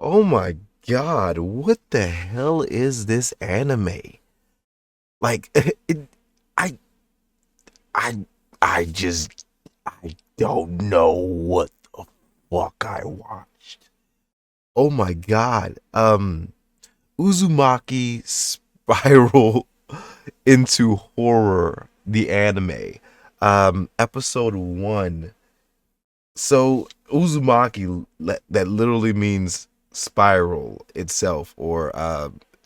Oh my God, what the hell is this anime? Like it, I I I don't know what the fuck I watched. Oh my God. Uzumaki Spiral into Horror, the anime. Episode 1. So Uzumaki that literally means spiral itself, or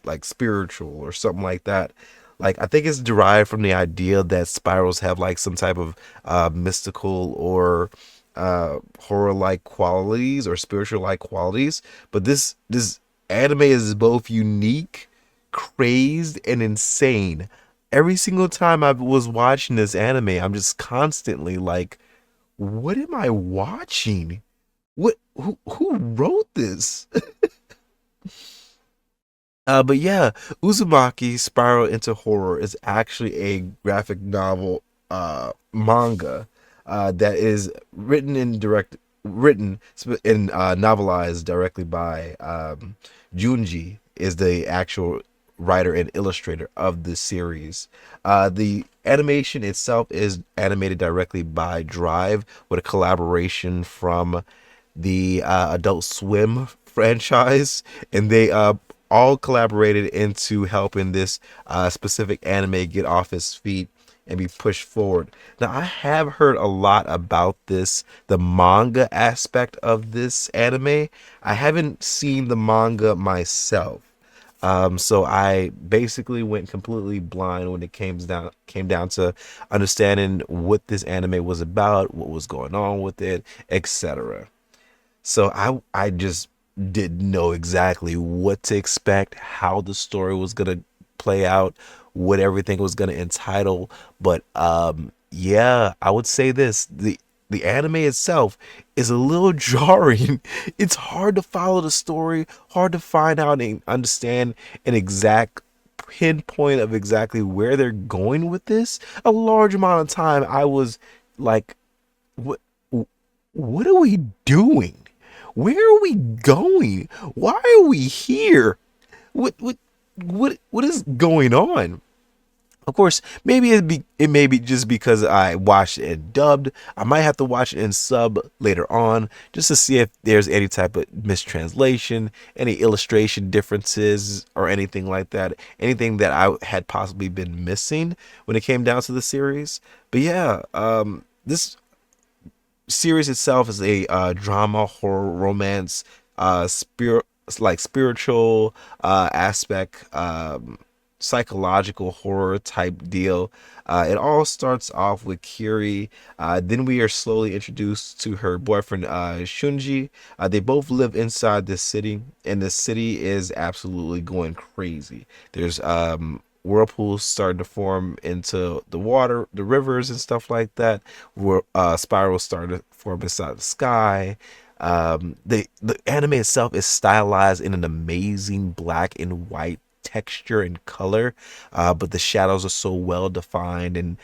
like spiritual or something like that. Like I think it's derived from the idea that spirals have like some type of mystical or horror like qualities or spiritual like qualities. But this anime is both unique, crazed, and insane. Every single time I was watching this anime, I'm just constantly like, what am I watching? What who wrote this? But yeah, Uzumaki Spiral into Horror is actually a graphic novel manga that is written and novelized directly by Junji is the actual writer and illustrator of this series. The animation itself is animated directly by Drive with a collaboration from the Adult Swim franchise, and they all collaborated into helping this specific anime get off its feet and be pushed forward. Now, I have heard a lot about this, the manga aspect of this anime. I haven't seen the manga myself. So I basically went completely blind when it came down to understanding what this anime was about, what was going on with it, etc. So I just didn't know exactly what to expect, how the story was gonna play out, what everything was gonna entitle. But yeah, I would say this. The anime itself is a little jarring. It's hard to follow the story, hard to find out and understand an exact pinpoint of exactly where they're going with this. A large amount of time I was like, what what are we doing? Where are we going? Why are we here? What is going on? Of course, maybe it may be just because I watched it dubbed. I might have to watch it in sub later on just to see if there's any type of mistranslation, any illustration differences, or anything like that. Anything that I had possibly been missing when it came down to the series. But yeah, this series itself is a drama, horror, romance, spirit like spiritual aspect, psychological horror type deal. It all starts off with Kirie. Then we are slowly introduced to her boyfriend Shunji. They both live inside this city, and the city is absolutely going crazy. There's whirlpools starting to form into the water, the rivers and stuff like that. Where spirals starting to form inside the sky. The anime itself is stylized in an amazing black and white texture and color, but the shadows are so well defined and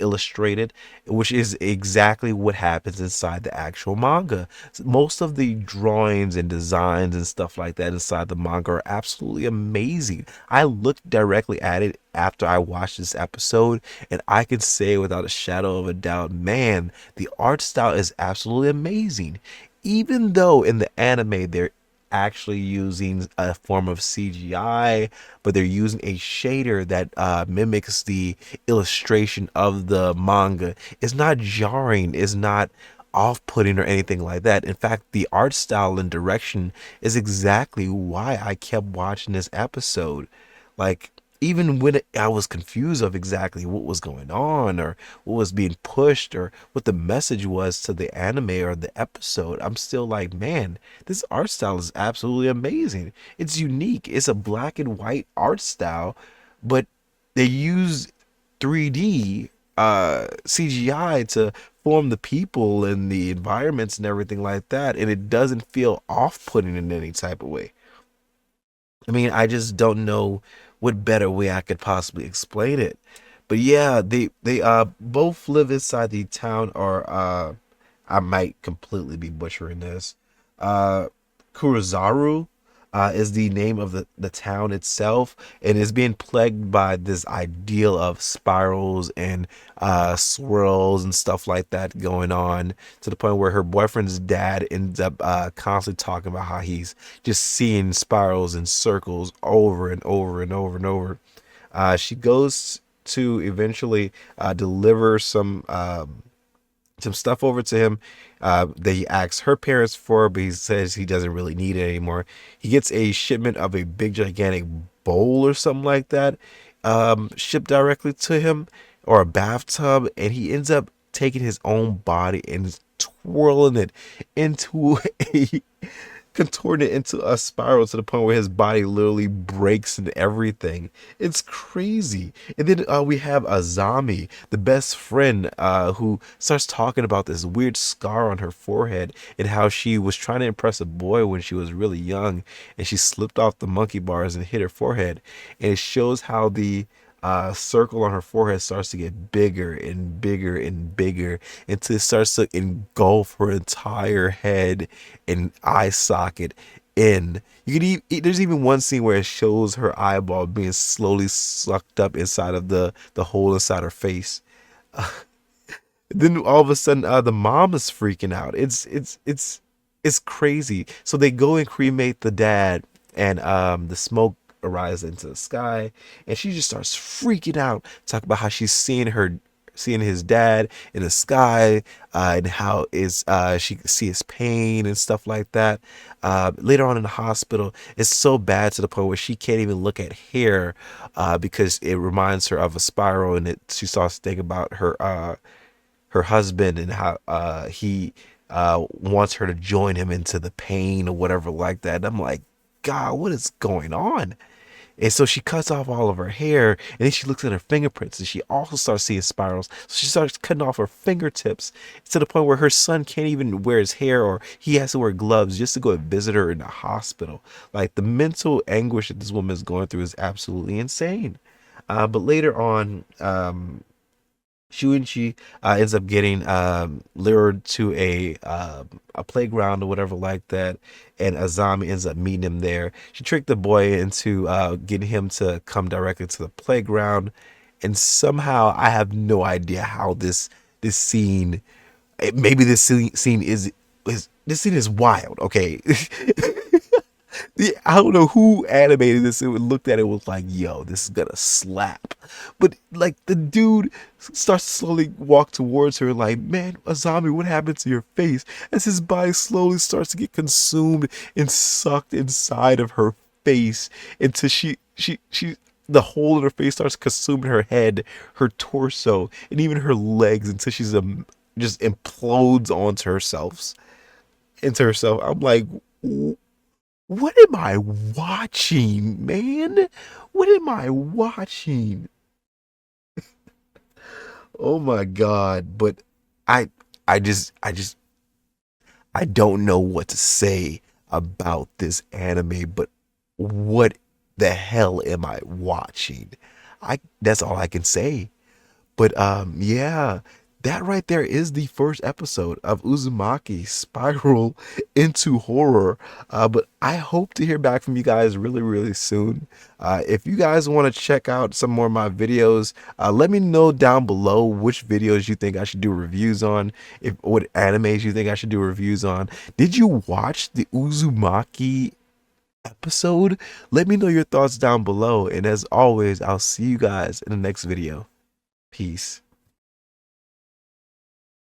illustrated, which is exactly what happens inside the actual manga. Most of the drawings and designs and stuff like that inside the manga are absolutely amazing. I looked directly at it after I watched this episode, and I can say without a shadow of a doubt, man, the art style is absolutely amazing. Even though in the anime they're actually using a form of CGI, but they're using a shader that mimics the illustration of the manga. It's not jarring, it's not off putting or anything like that. In fact, the art style and direction is exactly why I kept watching this episode. Like, even when I was confused of exactly what was going on or what was being pushed or what the message was to the anime or the episode, I'm still like, man, this art style is absolutely amazing. It's unique. It's a black and white art style, but they use 3D CGI to form the people and the environments and everything like that, and it doesn't feel off-putting in any type of way. I mean, I just don't know what better way I could possibly explain it. But yeah, they both live inside the town, or I might completely be butchering this. Uh Kurouzu is the name of the town itself, and is being plagued by this ideal of spirals and swirls and stuff like that going on, to the point where her boyfriend's dad ends up constantly talking about how he's just seeing spirals and circles over and over and over and over. She goes to eventually deliver some stuff over to him that he asks her parents for, but he says he doesn't really need it anymore. He gets a shipment of a big gigantic bowl or something like that shipped directly to him, or a bathtub, and he ends up taking his own body and twirling it into a contorting it into a spiral, to the point where his body literally breaks and everything. It's crazy. And then we have Azami, the best friend, who starts talking about this weird scar on her forehead, and how she was trying to impress a boy when she was really young, and she slipped off the monkey bars and hit her forehead. And it shows how the circle on her forehead starts to get bigger and bigger and bigger, until it starts to engulf her entire head and eye socket in. You can there's even one scene where it shows her eyeball being slowly sucked up inside of the hole inside her face. Then all of a sudden, the mom is freaking out. It's crazy. So they go and cremate the dad, and the smoke arises into the sky, and she just starts freaking out, talk about how she's seeing his dad in the sky, and how is she can see his pain and stuff like that. Later on in the hospital, it's so bad to the point where she can't even look at hair, because it reminds her of a spiral, and she starts to think about her husband, and how he wants her to join him into the pain or whatever like that. And I'm like, God, what is going on? And so she cuts off all of her hair, and then she looks at her fingerprints, and she also starts seeing spirals. So she starts cutting off her fingertips, to the point where her son can't even wear his hair, or he has to wear gloves just to go and visit her in the hospital. Like, the mental anguish that this woman is going through is absolutely insane. But later on, Shuichi ends up getting lured to a playground or whatever like that, and Azami ends up meeting him there. She tricked the boy into getting him to come directly to the playground, and somehow, I have no idea how this scene, maybe this scene is this scene is wild. Okay. I don't know who animated this. It looked at it was like, yo, this is gonna slap. But like, the dude starts to slowly walk towards her, like, man, Azami, what happened to your face? As his body slowly starts to get consumed and sucked inside of her face, until she the hole in her face starts consuming her head, her torso, and even her legs, until she's just implodes onto herself. I'm like, what am I watching, man? What am I watching? Oh my God. But I I just I don't know what to say about this anime, but what the hell am I watching? I That's all I can say. But yeah, that right there is the first episode of Uzumaki Spiral into Horror. But I hope to hear back from you guys really, really soon. If you guys want to check out some more of my videos, let me know down below which videos you think I should do reviews on, if what animes you think I should do reviews on. Did you watch the Uzumaki episode? Let me know your thoughts down below. And as always, I'll see you guys in the next video. Peace.